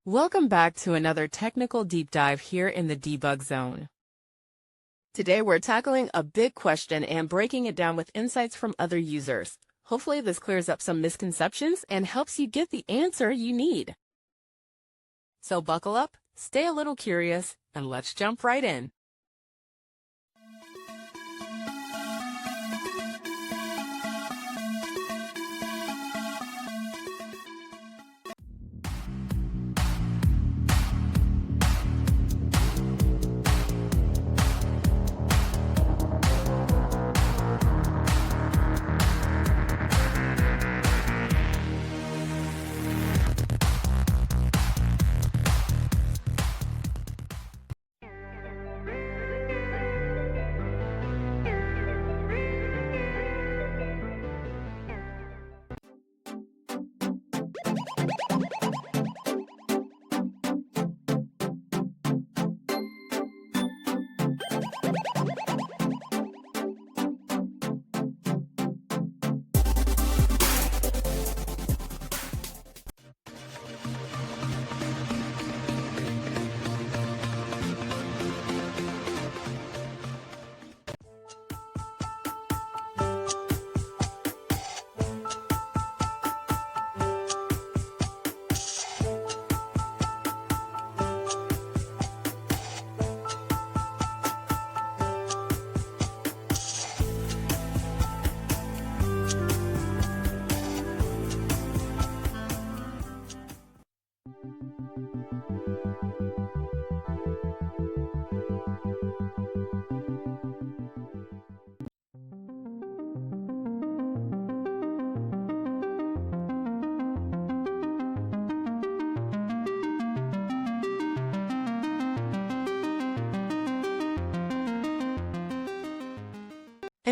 Welcome back to another technical deep dive here in the debug zone. Today we're tackling a big question and breaking it down with insights from other users. Hopefully this clears up some misconceptions and helps you get the answer you need. So buckle up, stay a little curious, and let's jump right in.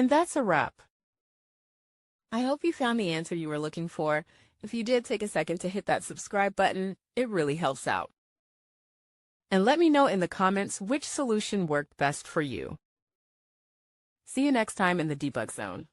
And that's a wrap. I hope you found the answer you were looking for. If you did, take a second to hit that subscribe button. It really helps out. And let me know in the comments which solution worked best for you. See you next time in the debug zone.